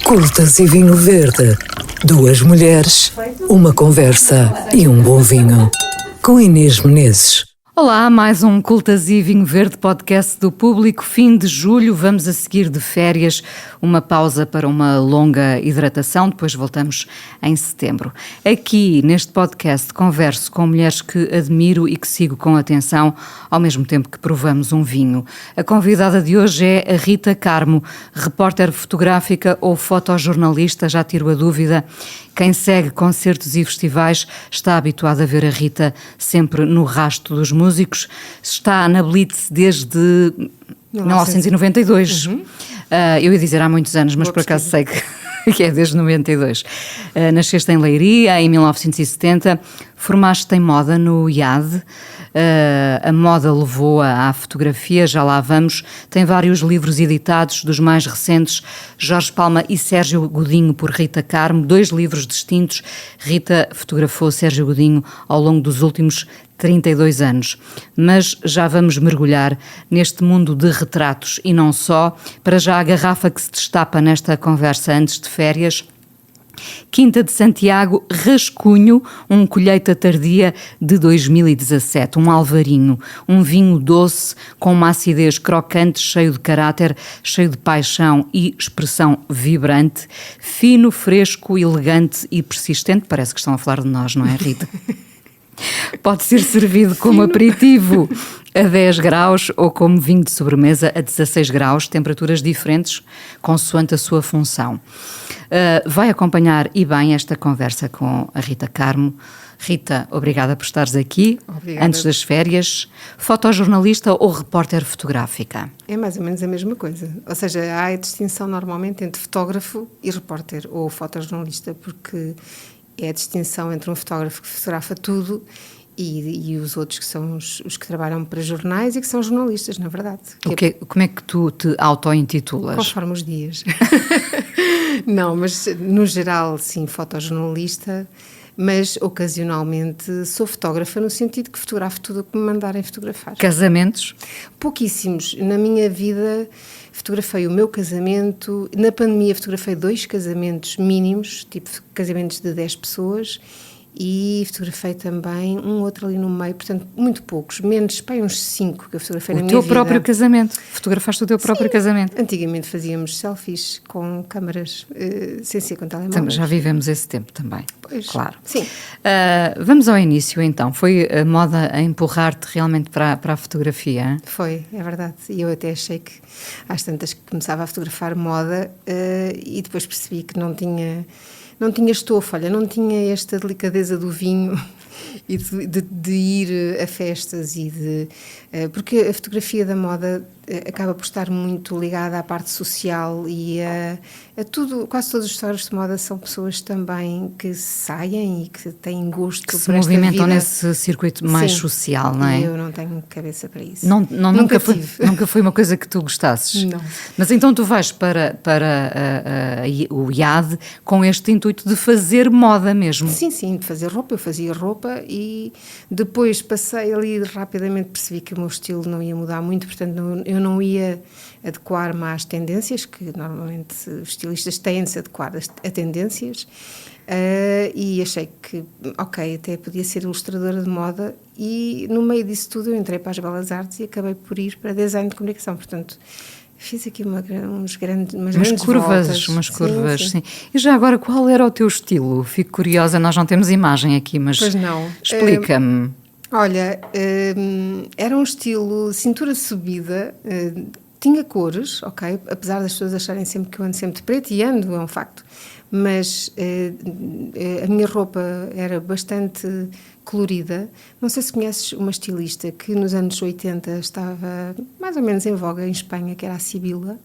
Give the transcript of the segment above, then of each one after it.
Cultas e Vinho Verde. Duas mulheres, uma conversa e um bom vinho. Com Inês Menezes. Olá, mais um Cultas e Vinho Verde podcast do Público. Fim de julho, vamos a seguir de férias, uma pausa para uma longa hidratação, depois voltamos em setembro. Aqui, neste podcast, converso com mulheres que admiro e que sigo com atenção, ao mesmo tempo que provamos um vinho. A convidada de hoje é a Rita Carmo, repórter fotográfica ou fotojornalista, já tiro a dúvida. Quem segue concertos e festivais está habituado a ver a Rita sempre no rasto dos músicos. Está na Blitz desde 1992. Eu ia dizer há muitos anos, mas por acaso sei que é desde 92. Nasceste em Leiria, em 1970. Formaste-te em moda no IAD. A moda levou-a à fotografia, já lá vamos. Tem vários livros editados, dos mais recentes, Jorge Palma e Sérgio Godinho, por Rita Carmo, 2 livros distintos. Rita fotografou Sérgio Godinho ao longo dos últimos 32 anos. Mas já vamos mergulhar neste mundo de retratos e não só. Para já a garrafa que se destapa nesta conversa antes de férias. Quinta de Santiago, Rascunho, um colheita tardia de 2017, um alvarinho, um vinho doce com uma acidez crocante, cheio de caráter, cheio de paixão e expressão vibrante, fino, fresco, elegante e persistente. Parece que estão a falar de nós, não é, Rita? Pode ser servido como aperitivo a 10 graus ou como vinho de sobremesa a 16 graus, temperaturas diferentes consoante a sua função. Vai acompanhar e bem esta conversa com a Rita Carmo. Rita, obrigada por estares aqui. Obrigada. Antes das férias. Fotojornalista ou repórter fotográfica? É mais ou menos a mesma coisa. Ou seja, há a distinção normalmente entre fotógrafo e repórter ou fotojornalista, porque é a distinção entre um fotógrafo que fotografa tudo e os outros que são os que trabalham para jornais e que são jornalistas, na verdade. Como é que tu te auto-intitulas? Conforme os dias. Não, mas no geral, sim, fotojornalista, mas ocasionalmente sou fotógrafa no sentido que fotografo tudo o que me mandarem fotografar. Casamentos? Pouquíssimos. Na minha vida fotografei o meu casamento, na pandemia fotografei 2 casamentos mínimos, tipo casamentos de 10 pessoas, e fotografei também um outro ali no meio, portanto, muito poucos, menos, pai, uns 5 que eu fotografei na minha vida. O teu próprio casamento? Fotografaste o teu próprio casamento? Antigamente fazíamos selfies com câmaras, sem ser com telemóveis. Já vivemos esse tempo também, pois, claro. Sim. Vamos ao início então, foi a moda a empurrar-te realmente para a fotografia? Foi, é verdade, e eu até achei que às tantas que começava a fotografar moda e depois percebi que não tinha estofa, olha, não tinha esta delicadeza do vinho e de ir a festas porque a fotografia da moda acaba por estar muito ligada à parte social e a tudo. Quase todos os fotógrafos de moda são pessoas também que saem e que têm gosto que por se esta movimentam vida. Nesse circuito mais social, não é? E eu não tenho cabeça para isso. Nunca foi uma coisa que tu gostasses? Não. Mas então tu vais para o IAD com este intuito de fazer moda mesmo? Sim, de fazer roupa. Eu fazia roupa e depois passei ali, rapidamente percebi que o meu estilo não ia mudar muito, portanto eu não ia adequar-me às tendências, que normalmente os estilistas têm de se adequar a tendências, e achei que, ok, até podia ser ilustradora de moda, e no meio disso tudo eu entrei para as Belas Artes e acabei por ir para design de comunicação, portanto fiz aqui umas grandes curvas, voltas. Sim. E já agora, qual era o teu estilo? Fico curiosa, nós não temos imagem aqui, mas pois não. Explica-me. Olha, era um estilo cintura subida, tinha cores, ok, apesar das pessoas acharem sempre que eu ando sempre de preto, e ando, é um facto, mas a minha roupa era bastante colorida. Não sei se conheces uma estilista que nos anos 80 estava mais ou menos em voga em Espanha, que era a Sibila.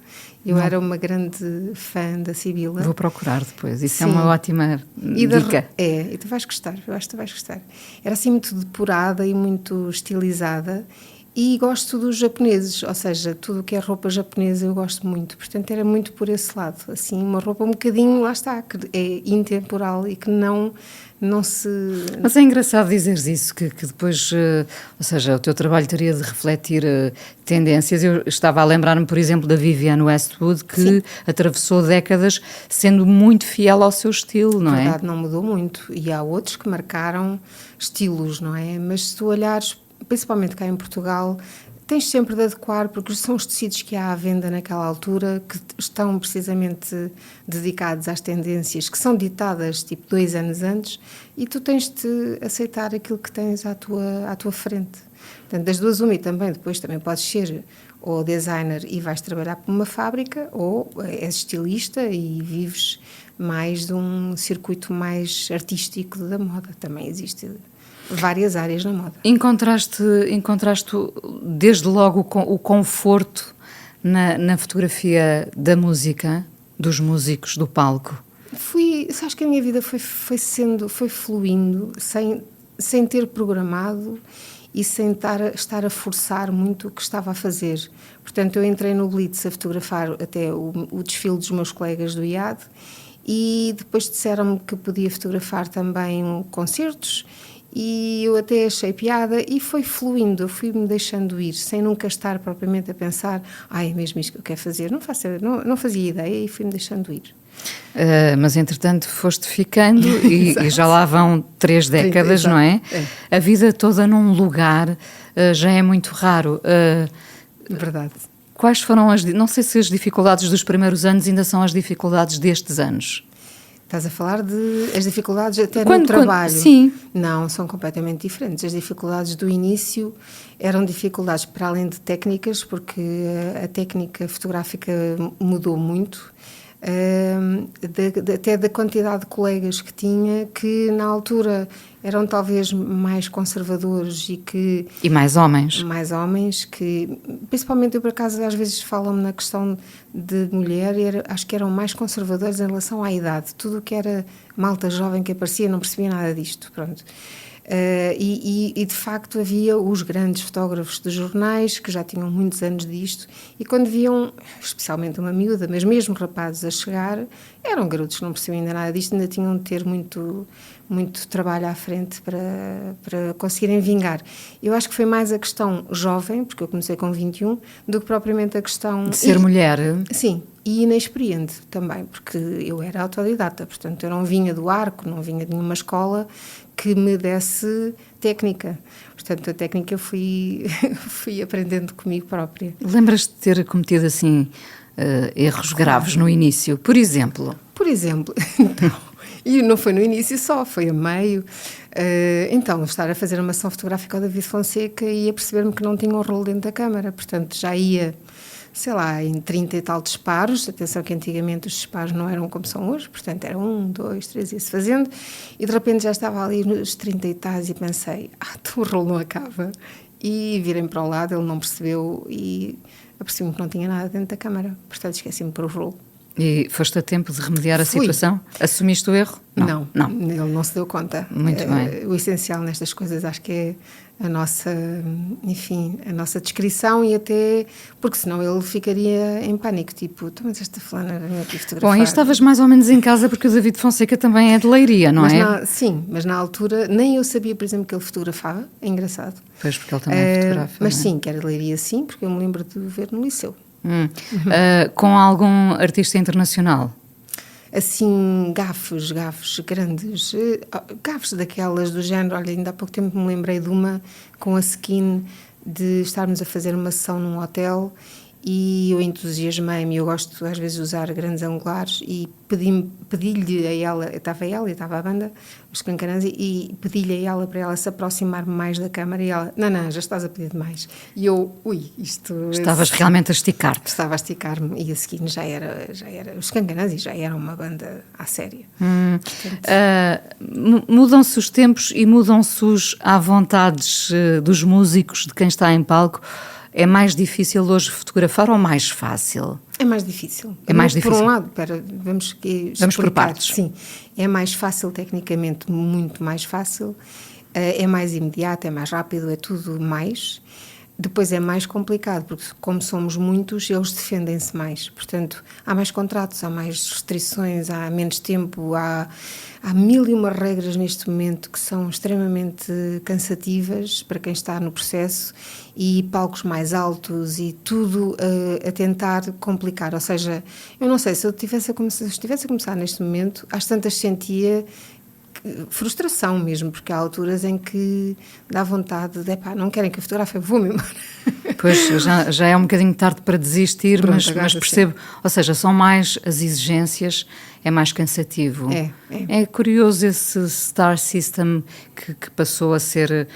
Eu era uma grande fã da Sibila. Vou procurar depois, isso é uma ótima dica. E tu vais gostar, eu acho que tu vais gostar. Era assim muito depurada e muito estilizada E gosto dos japoneses, ou seja, tudo o que é roupa japonesa eu gosto muito, portanto era muito por esse lado, assim, uma roupa um bocadinho, lá está, que é intemporal e que não se... Mas é engraçado dizeres isso, que depois, ou seja, o teu trabalho teria de refletir tendências. Eu estava a lembrar-me, por exemplo, da Vivienne Westwood, que Sim. atravessou décadas sendo muito fiel ao seu estilo, não é? A verdade não mudou muito, e há outros que marcaram estilos, não é? Mas se tu olhares, principalmente cá em Portugal, tens sempre de adequar, porque são os tecidos que há à venda naquela altura que estão precisamente dedicados às tendências que são ditadas tipo 2 anos antes, e tu tens de aceitar aquilo que tens à tua frente. Portanto, das duas uma, e também depois também podes ser ou designer e vais trabalhar para uma fábrica, ou és estilista e vives mais de um circuito mais artístico da moda. Também existe várias áreas na moda. Encontraste desde logo o conforto na fotografia da música, dos músicos, do palco? Acho que a minha vida foi fluindo, sem ter programado e sem estar a forçar muito o que estava a fazer. Portanto, eu entrei no Blitz a fotografar até o desfile dos meus colegas do IAD, e depois disseram-me que podia fotografar também concertos, e eu até achei piada e foi fluindo, eu fui-me deixando ir, sem nunca estar propriamente a pensar, é mesmo isto que eu quero fazer, não fazia ideia, e fui-me deixando ir. Mas entretanto foste ficando e já lá vão 3 décadas, não é? A vida toda num lugar já é muito raro. Verdade. Quais foram não sei se as dificuldades dos primeiros anos ainda são as dificuldades destes anos? Estás a falar as dificuldades até no trabalho? Sim. Não, são completamente diferentes. As dificuldades do início eram dificuldades para além de técnicas, porque a técnica fotográfica mudou muito, até da quantidade de colegas que tinha, que na altura eram talvez mais conservadores e mais homens. Mais homens, que principalmente eu por acaso às vezes falam-me na questão de mulher, acho que eram mais conservadores em relação à idade. Tudo o que era malta jovem que aparecia, não percebia nada disto, pronto. E de facto havia os grandes fotógrafos dos jornais que já tinham muitos anos disto, e quando viam, especialmente uma miúda, mas mesmo rapazes a chegar, eram garotos que não percebiam ainda nada disto, ainda tinham de ter muito trabalho à frente para conseguirem vingar. Eu acho que foi mais a questão jovem, porque eu comecei com 21, do que propriamente a questão... De ser mulher. Sim, e inexperiente também, porque eu era autodidata, portanto eu não vinha do arco, não vinha de nenhuma escola que me desse técnica. Portanto, a técnica eu fui aprendendo comigo própria. Lembras-te de ter cometido assim erros graves no início? Por exemplo? Por exemplo, não. E não foi no início só, foi a meio. Então, estar a fazer uma ação fotográfica ao David Fonseca e a perceber-me que não tinha um rolo dentro da câmara. Portanto, já ia, sei lá, em 30 e tal disparos. Atenção que antigamente os disparos não eram como são hoje, portanto, era 1, 2, 3, ia-se fazendo. E de repente já estava ali nos 30 e tais e pensei, o rolo não acaba. E virei para o lado, ele não percebeu e apercebi-me que não tinha nada dentro da câmara. Portanto, esqueci-me para o rolo. E foste a tempo de remediar a situação? Assumiste o erro? Não, ele não se deu conta. Muito bem. O essencial nestas coisas acho que é a nossa descrição, e até porque senão ele ficaria em pânico, tipo, mas esta fulana veio aqui fotografar. Bom, e estavas mais ou menos em casa porque o David Fonseca também é de Leiria, não é? Sim, mas na altura nem eu sabia, por exemplo, que ele fotografava, é engraçado. Pois, porque ele também fotografa. Mas sim, que era de Leiria, sim, porque eu me lembro de o ver no liceu. Com algum artista internacional? Assim, gafes grandes, gafes daquelas do género. Olha, ainda há pouco tempo me lembrei de uma com a Skin, de estarmos a fazer uma sessão num hotel e eu entusiasmei-me. Eu gosto às vezes de usar grandes angulares e pedi-lhe a ela, estava a banda, os Cancarãs, e pedi-lhe a ela para ela se aproximar mais da câmara, e ela, não, já estás a pedir demais. E eu, isto... Estavas realmente a esticar-te. Estava a esticar-me, e a Skin já era os Cancarãs, e já era uma banda à séria. Mudam-se os tempos e mudam-se os à vontades dos músicos, de quem está em palco. É mais difícil hoje fotografar ou mais fácil? É mais difícil. É mais difícil. Por um lado, vamos por partes. Sim, é mais fácil tecnicamente, muito mais fácil. É mais imediato, é mais rápido, é tudo mais. Depois é mais complicado, porque como somos muitos, eles defendem-se mais. Portanto, há mais contratos, há mais restrições, há menos tempo, há 1001 regras neste momento que são extremamente cansativas para quem está no processo, e palcos mais altos e tudo a tentar complicar. Ou seja, eu não sei, se eu estivesse a começar neste momento, às tantas sentia frustração mesmo, porque há alturas em que dá vontade de, não querem que eu fotografe, vou-me embora. Pois, já é um bocadinho tarde para desistir, Pronto, mas percebo, ou seja, são mais as exigências, é mais cansativo. É curioso esse Star System que passou a ser,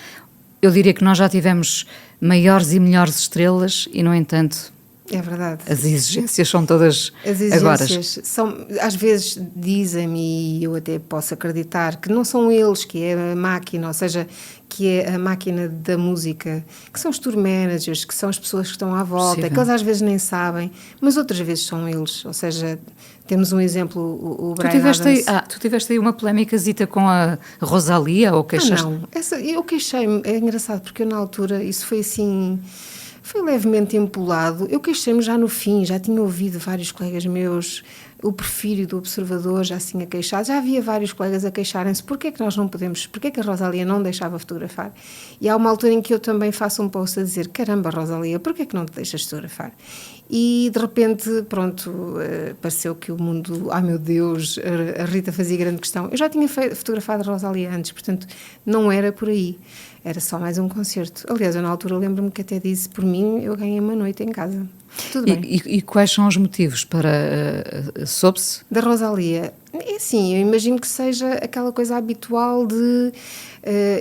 eu diria que nós já tivemos maiores e melhores estrelas e, no entanto... É verdade. As exigências são todas agora. As exigências são, às vezes dizem-me, e eu até posso acreditar, que não são eles, que é a máquina, ou seja, que é a máquina da música, que são os tour managers, que são as pessoas que estão à volta, que eles às vezes nem sabem, mas outras vezes são eles. Ou seja, temos um exemplo, o Brian Adams. Tu tiveste aí uma polémicazita com a Rosalia, ou queixaste? Não, eu queixei-me, é engraçado, porque eu na altura, isso foi assim... Foi levemente empolado. Eu queixei-me já no fim, já tinha ouvido vários colegas meus, o Porfírio do Observador já se tinha queixado, já havia vários colegas a queixarem-se, porquê é que nós não podemos, porquê é que a Rosalia não deixava fotografar? E há uma altura em que eu também faço um post a dizer, caramba Rosalia, porquê é que não te deixas fotografar? E de repente, pronto, pareceu que o mundo, meu Deus, a Rita fazia grande questão. Eu já tinha fotografado a Rosalia antes, portanto não era por aí. Era só mais um concerto. Aliás, eu na altura lembro-me que até disse, por mim, eu ganhei uma noite em casa. Tudo bem. E quais são os motivos para... soube-se? Da Rosalia? É assim, eu imagino que seja aquela coisa habitual de...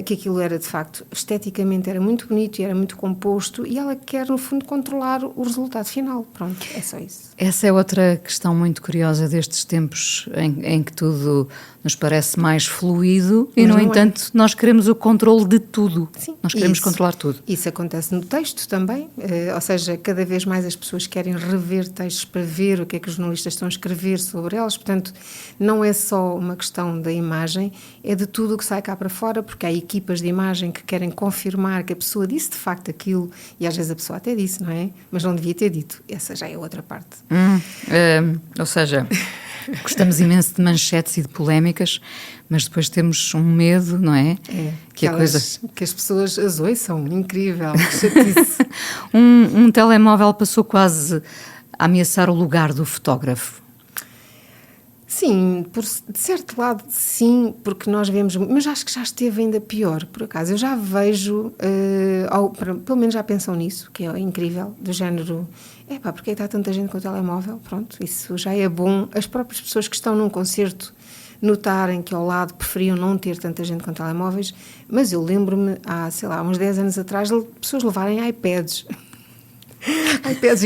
que aquilo era, de facto, esteticamente era muito bonito e era muito composto, e ela quer, no fundo, controlar o resultado final. Pronto, é só isso. Essa é outra questão muito curiosa destes tempos em que tudo nos parece mais fluido e, no entanto, nós queremos o controle de tudo. Sim, nós queremos controlar tudo. Isso acontece no texto também, ou seja, cada vez mais as pessoas querem rever textos para ver o que é que os jornalistas estão a escrever sobre elas, portanto, não é só uma questão da imagem, é de tudo o que sai cá para fora, porque há equipas de imagem que querem confirmar que a pessoa disse de facto aquilo, e às vezes a pessoa até disse, não é? Mas não devia ter dito. Essa já é outra parte. Ou seja, gostamos imenso de manchetes e de polémicas, mas depois temos um medo, não é? Que as pessoas as ouçam, incrível, que chatice. um telemóvel passou quase a ameaçar o lugar do fotógrafo. Sim, de certo lado sim, porque nós vemos, mas acho que já esteve ainda pior, por acaso. Eu já vejo, pelo menos já pensam nisso, que é incrível, do género, porque está tanta gente com o telemóvel? Pronto, isso já é bom. As próprias pessoas que estão num concerto notarem que ao lado preferiam não ter tanta gente com telemóveis, mas eu lembro-me, há uns 10 anos atrás, pessoas levarem iPads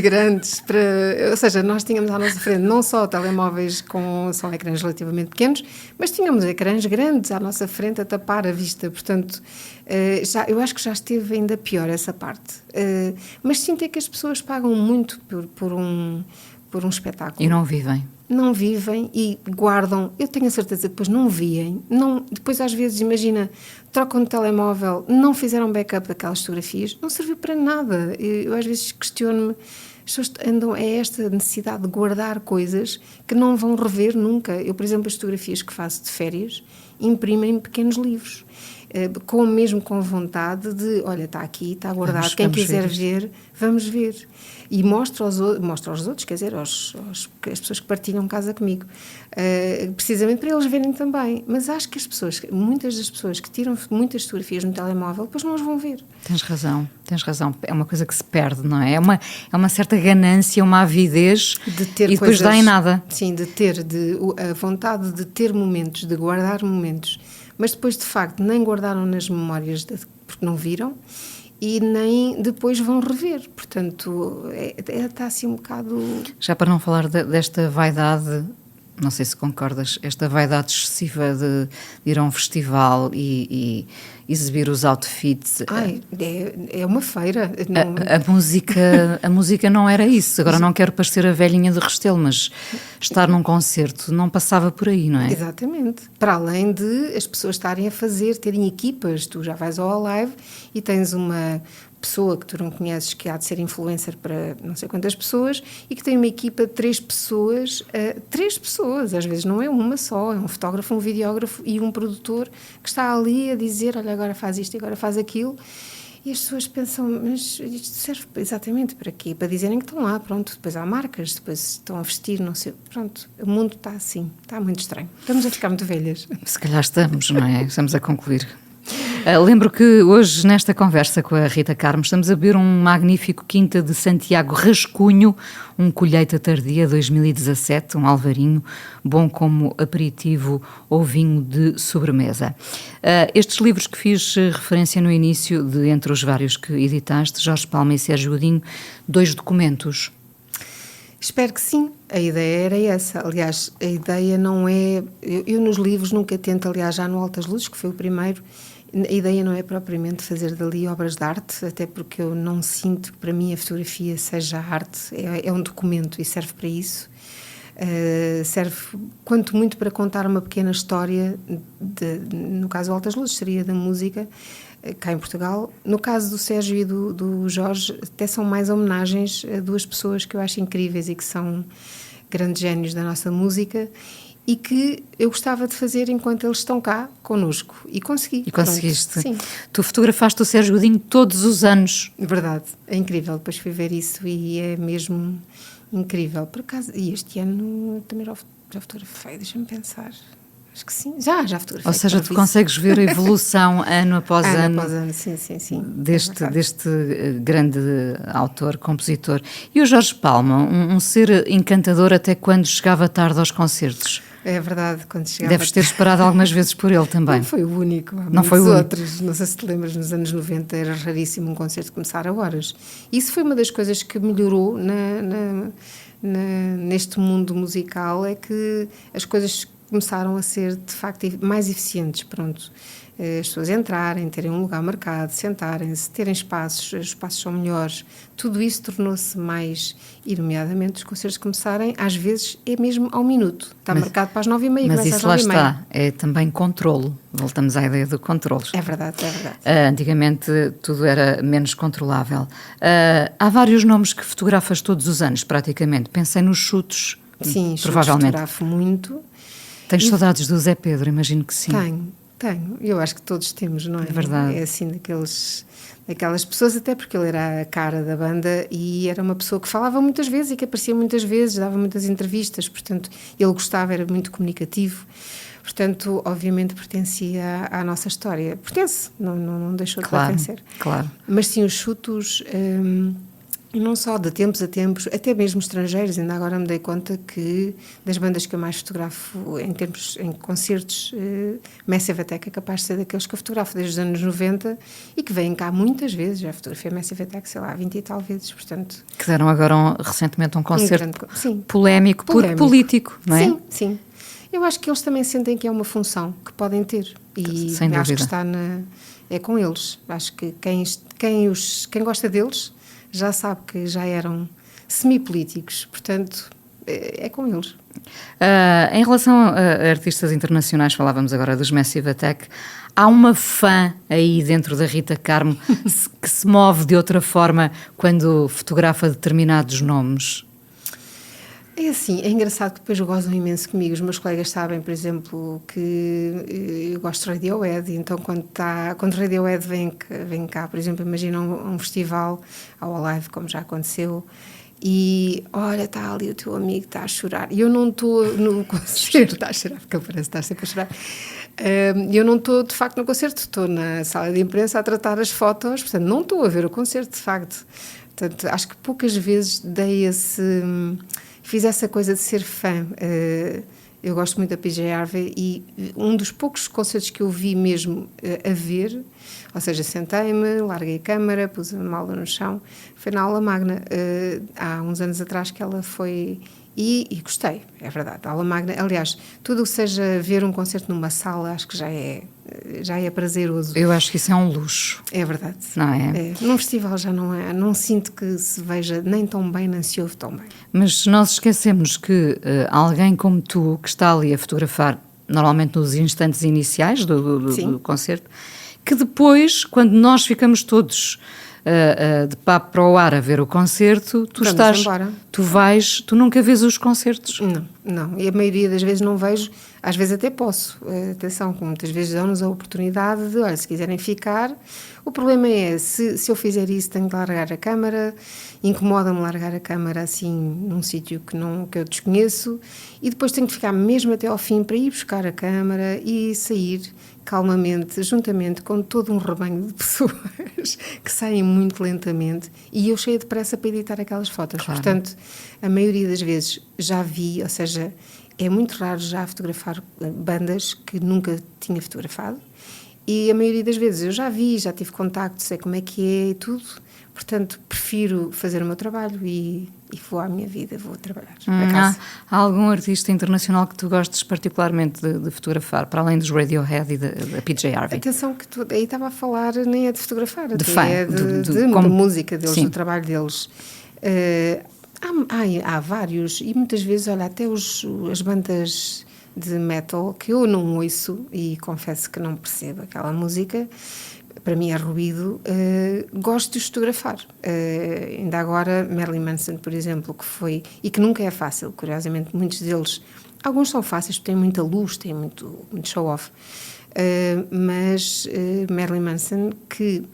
grandes, ou seja, nós tínhamos à nossa frente não só telemóveis com só ecrãs relativamente pequenos, mas tínhamos ecrãs grandes à nossa frente a tapar a vista, portanto, eu acho que já esteve ainda pior essa parte. Mas sinto é que as pessoas pagam muito por um espetáculo. E não vivem. Não vivem e guardam, eu tenho a certeza que depois não veem, depois às vezes, imagina, trocam de telemóvel, não fizeram backup daquelas fotografias, não serviu para nada. Eu às vezes questiono-me, as pessoas andam a esta necessidade de guardar coisas que não vão rever nunca. Eu, por exemplo, as fotografias que faço de férias, imprimo em pequenos livros, mesmo com vontade de, olha, está aqui, está guardado, quem quiser ver, vamos ver. E mostro aos outros, quer dizer, as pessoas que partilham casa comigo, precisamente para eles verem também. Mas acho que muitas das pessoas que tiram muitas fotografias no telemóvel, depois não as vão ver. Tens razão. É uma coisa que se perde, não é? É uma certa ganância, uma avidez de ter e depois dá em nada. Sim, de ter a vontade de ter momentos, de guardar momentos, mas depois, de facto, nem guardaram nas memórias porque não viram, e nem depois vão rever. Portanto, está assim um bocado... Já para não falar desta vaidade, não sei se concordas, esta vaidade excessiva de ir a um festival e exibir os outfits. É uma feira. A música não era isso. Agora não quero parecer a velhinha de Restelo, mas estar num concerto não passava por aí, não é? Exatamente. Para além de as pessoas estarem terem equipas, tu já vais ao Alive e tens uma pessoa que tu não conheces, que há de ser influencer para não sei quantas pessoas, e que tem uma equipa de 3 pessoas, às vezes não é uma só, é um fotógrafo, um videógrafo e um produtor que está ali a dizer, olha, agora faz isto, agora faz aquilo, e as pessoas pensam, mas isto serve exatamente para quê? Para dizerem que estão lá, pronto, depois há marcas, depois estão a vestir, não sei, pronto, o mundo está assim, está muito estranho, estamos a ficar muito velhas. Se calhar estamos, não é? Estamos a concluir. Lembro que hoje, nesta conversa com a Rita Carmo, estamos a beber um magnífico Quinta de Santiago Rascunho, um colheita tardia 2017, um alvarinho, bom como aperitivo ou vinho de sobremesa. Estes livros que fiz referência no início, de entre os vários que editaste, Jorge Palma e Sérgio Godinho, 2 documentos. Espero que sim, a ideia era essa. Aliás, a ideia não é... Eu nos livros nunca tento, aliás, já no Altas Luzes, que foi o primeiro, a ideia não é propriamente fazer dali obras de arte, até porque eu não sinto que para mim a fotografia seja arte, é um documento e serve para isso. Serve, quanto muito, para contar uma pequena história, no caso do Altas Luzes, seria da música, cá em Portugal. No caso do Sérgio e do Jorge, até são mais homenagens a 2 pessoas que eu acho incríveis e que são grandes génios da nossa música e que eu gostava de fazer enquanto eles estão cá connosco. E consegui. E conseguiste. Sim. Tu fotografaste o Sérgio Godinho todos os anos. Verdade, é incrível. Depois fui ver isso e é mesmo incrível. Por acaso, e este ano também já fotografei, deixa-me pensar. Acho que sim, já fotografei. Ou seja, tu consegues ver a evolução ano após ano. Ano após ano, sim. Deste grande autor, compositor. E o Jorge Palma, um ser encantador até quando chegava tarde aos concertos. É verdade, quando chegava... Deves ter esperado algumas vezes por ele também. Não foi o único, há não foi o outros. Não sei se te lembras, nos anos 90 era raríssimo um concerto começar a horas. Isso foi uma das coisas que melhorou neste mundo musical, é que as coisas começaram a ser, de facto, mais eficientes, pronto. As pessoas entrarem, terem um lugar marcado, sentarem-se, terem espaços, os espaços são melhores, tudo isso tornou-se mais, e nomeadamente os concertos começarem, às vezes é mesmo ao minuto, está marcado para as 9h30, mas começa isso às lá 9h30. está, é também controlo, voltamos à ideia do controlo. É verdade. Antigamente tudo era menos controlável. Há vários nomes que fotografas todos os anos, praticamente, pensei nos Chutos. Sim, provavelmente. Fotografo muito. Tens saudades do Zé Pedro, imagino que sim. Tenho. Eu acho que todos temos, não é? É verdade. É assim daquelas pessoas, até porque ele era a cara da banda e era uma pessoa que falava muitas vezes e que aparecia muitas vezes, dava muitas entrevistas, portanto, ele gostava, era muito comunicativo. Portanto, obviamente pertencia à nossa história. Pertence, não deixou de pertencer. Claro. Mas sim, os Chutos... E não só, de tempos a tempos, até mesmo estrangeiros, ainda agora me dei conta que das bandas que eu mais fotografo em concertos, Massive Attack é capaz de ser daqueles que eu fotografo desde os anos 90 e que vêm cá muitas vezes, já fotografei Massive Attack, sei lá, 20 e tal vezes, portanto... Que deram agora recentemente um concerto polémico, político, não é? Sim. Eu acho que eles também sentem que é uma função que podem ter e sem dúvida. Acho que é com eles, acho que quem gosta deles já sabe que já eram semipolíticos, portanto, é com eles. Em relação a artistas internacionais, falávamos agora dos Massive Attack, há uma fã aí dentro da Rita Carmo que se move de outra forma quando fotografa determinados nomes? É assim, é engraçado que depois gozam imenso comigo. Os meus colegas sabem, por exemplo, que eu gosto de Radiohead, então quando Radiohead vem cá, por exemplo, imagina um festival ao Alive, como já aconteceu, e olha, está ali o teu amigo, está a chorar, e eu não estou no concerto, está a chorar, porque ele parece estar sempre a chorar, eu não estou de facto no concerto, estou na sala de imprensa a tratar as fotos, portanto não estou a ver o concerto de facto. Portanto, acho que poucas vezes fiz essa coisa de ser fã. Eu gosto muito da PJ Harvey e um dos poucos concertos que eu vi mesmo a ver, ou seja, sentei-me, larguei a câmara, pus a mala no chão, foi na Aula Magna, há uns anos atrás que ela foi, e gostei, é verdade, a Aula Magna, aliás, tudo o que seja ver um concerto numa sala, acho que já é prazeroso. Eu acho que isso é um luxo. É verdade. Não é? Num festival já não é, não sinto que se veja nem tão bem, nem se ouve tão bem. Mas nós esquecemos que alguém como tu, que está ali a fotografar, normalmente nos instantes iniciais do concerto, que depois, quando nós ficamos todos de papo para o ar a ver o concerto, tu nunca vês os concertos? Não, e a maioria das vezes não vejo, às vezes até posso, atenção, que muitas vezes dão-nos a oportunidade de, olha, se quiserem ficar, o problema é, se eu fizer isso tenho que largar a câmara, incomoda-me largar a câmara assim num sítio que eu desconheço, e depois tenho que ficar mesmo até ao fim para ir buscar a câmara e sair calmamente, juntamente com todo um rebanho de pessoas que saem muito lentamente, e eu cheia de pressa para editar aquelas fotos. Claro. Portanto, a maioria das vezes já vi, ou seja, é muito raro já fotografar bandas que nunca tinha fotografado, e a maioria das vezes eu já vi, já tive contacto, sei como é que é e tudo, portanto prefiro fazer o meu trabalho e vou à minha vida, vou trabalhar. Há algum artista internacional que tu gostes particularmente de fotografar, para além dos Radiohead e da PJ Harvey? Atenção que tu aí estava a falar, nem é de fotografar, de fã, é de música deles, do trabalho deles. Há vários, e muitas vezes, olha, até as bandas de metal que eu não ouço e confesso que não percebo aquela música, para mim é ruído, gosto de fotografar. Ainda agora, Marilyn Manson, por exemplo, que foi, e que nunca é fácil, curiosamente, muitos deles, alguns são fáceis, têm muita luz, têm muito show-off, mas Marilyn Manson, que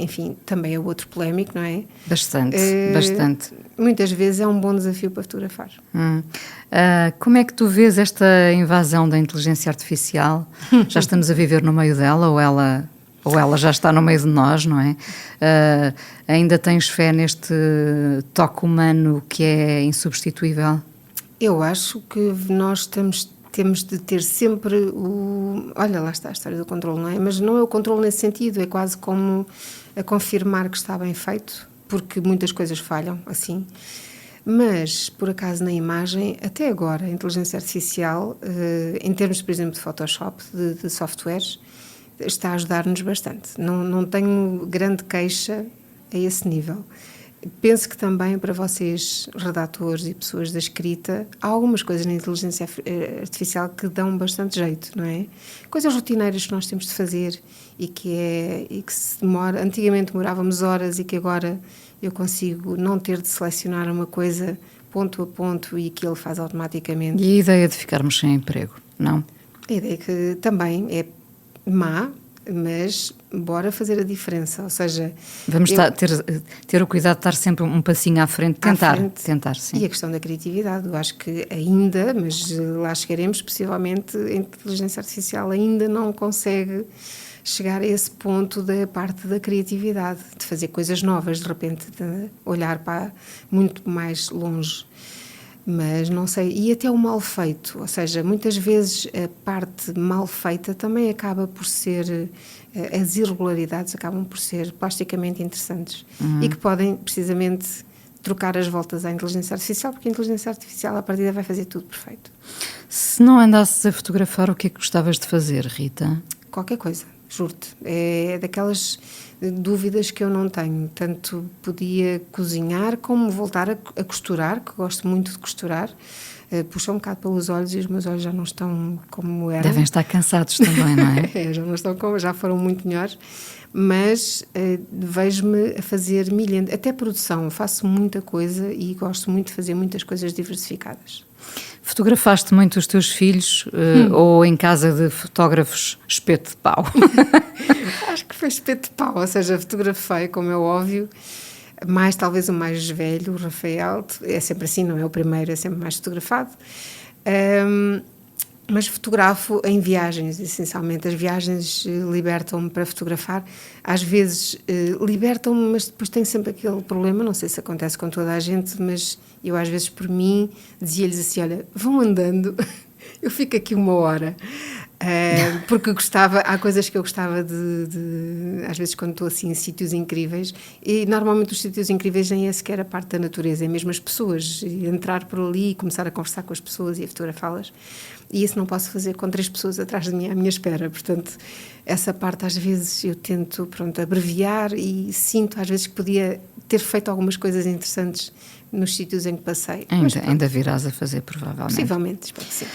enfim, também é outro polémico, não é? Bastante. Muitas vezes é um bom desafio para fotografar. Como é que tu vês esta invasão da inteligência artificial? Já estamos a viver no meio dela ou ela já está no meio de nós, não é? Ainda tens fé neste toque humano que é insubstituível? Eu acho que nós temos de ter sempre olha, lá está a história do controle, não é? Mas não é o controle nesse sentido, é quase como a confirmar que está bem feito, porque muitas coisas falham assim. Mas, por acaso, na imagem, até agora, a inteligência artificial, em termos, por exemplo, de Photoshop, de softwares, está a ajudar-nos bastante. Não tenho grande queixa a esse nível. Penso que também para vocês, redatores e pessoas da escrita, há algumas coisas na inteligência artificial que dão bastante jeito, não é? Coisas rotineiras que nós temos de fazer e que se demora. Antigamente demorávamos horas e que agora eu consigo não ter de selecionar uma coisa ponto a ponto e que ele faz automaticamente. E a ideia de ficarmos sem emprego, não? A ideia que também é má, mas bora fazer a diferença, ou seja... Vamos ter o cuidado de estar sempre um passinho à frente, tentar, sim. E a questão da criatividade, eu acho que ainda, mas lá chegaremos, possivelmente a inteligência artificial ainda não consegue chegar a esse ponto da parte da criatividade, de fazer coisas novas, de repente, de olhar para muito mais longe. Mas não sei, e até o mal feito, ou seja, muitas vezes a parte mal feita também acaba por ser, as irregularidades acabam por ser plasticamente interessantes e que podem precisamente trocar as voltas à inteligência artificial, porque a inteligência artificial à partida vai fazer tudo perfeito. Se não andasses a fotografar, o que é que gostavas de fazer, Rita? Qualquer coisa, juro-te, é daquelas dúvidas que eu não tenho, tanto podia cozinhar como voltar a costurar, que gosto muito de costurar, puxa um bocado pelos olhos e os meus olhos já não estão como eram. Devem estar cansados também, não é? Já não estão como, já foram muito melhores, mas vejo-me a fazer até produção, faço muita coisa e gosto muito de fazer muitas coisas diversificadas. Fotografaste muito os teus filhos ou em casa de fotógrafos espeto de pau? Acho que foi espeto de pau, ou seja, fotografei, como é óbvio, mais talvez o mais velho, o Rafael, é sempre assim, não é o primeiro, é sempre mais fotografado, mas fotografo em viagens, essencialmente. As viagens libertam-me para fotografar, às vezes libertam-me, mas depois tem sempre aquele problema, não sei se acontece com toda a gente, mas eu às vezes por mim dizia-lhes assim, olha, vão andando, eu fico aqui 1 hora, porque há coisas que eu gostava de às vezes quando estou assim em sítios incríveis, e normalmente os sítios incríveis nem é sequer a parte da natureza, é mesmo as pessoas, e entrar por ali e começar a conversar com as pessoas e a fotografá-las, e isso não posso fazer com 3 pessoas atrás de mim à minha espera, portanto essa parte às vezes eu tento, abreviar, e sinto às vezes que podia ter feito algumas coisas interessantes nos sítios em que passei. Ainda virás a fazer, provavelmente. Possivelmente, espero que sim.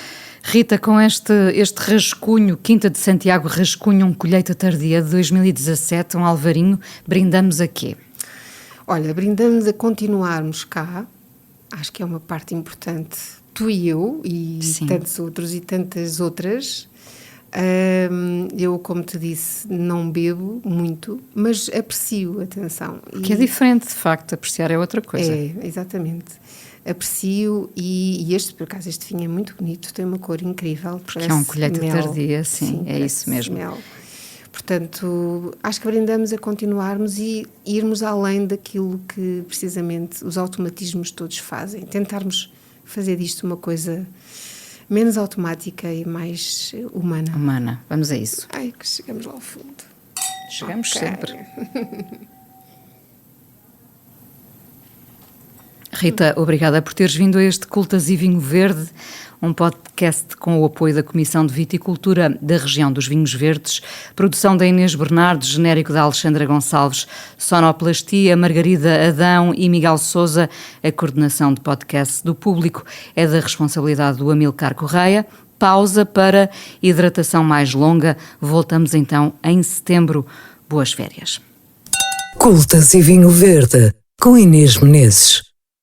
Rita, com este rascunho, Quinta de Santiago, rascunho, colheita tardia de 2017, Alvarinho, brindamos a quê? Olha, brindamos a continuarmos cá, acho que é uma parte importante, tu e eu, e Sim. tantos outros e tantas outras. Eu, como te disse, não bebo muito, mas aprecio, atenção. Que é diferente, de facto, apreciar é outra coisa. É, exatamente. Aprecio e este, por acaso, este vinho é muito bonito, tem uma cor incrível. Porque é um colheita tardia, sim, é isso mesmo. Mel. Portanto, acho que brindamos a continuarmos e irmos além daquilo que, precisamente, os automatismos todos fazem. Tentarmos fazer disto uma coisa menos automática e mais humana. Humana, vamos a isso. Ai, que chegamos lá ao fundo. Chegamos sempre. Rita, obrigada por teres vindo a este Cultas e Vinho Verde, um podcast com o apoio da Comissão de Viticultura da região dos Vinhos Verdes, produção da Inês Bernardo, genérico da Alexandra Gonçalves, sonoplastia, Margarida Adão e Miguel Sousa, a coordenação de podcast do Público é da responsabilidade do Amilcar Correia. Pausa para hidratação mais longa, voltamos então em setembro. Boas férias. Cultas e Vinho Verde, com Inês Menezes.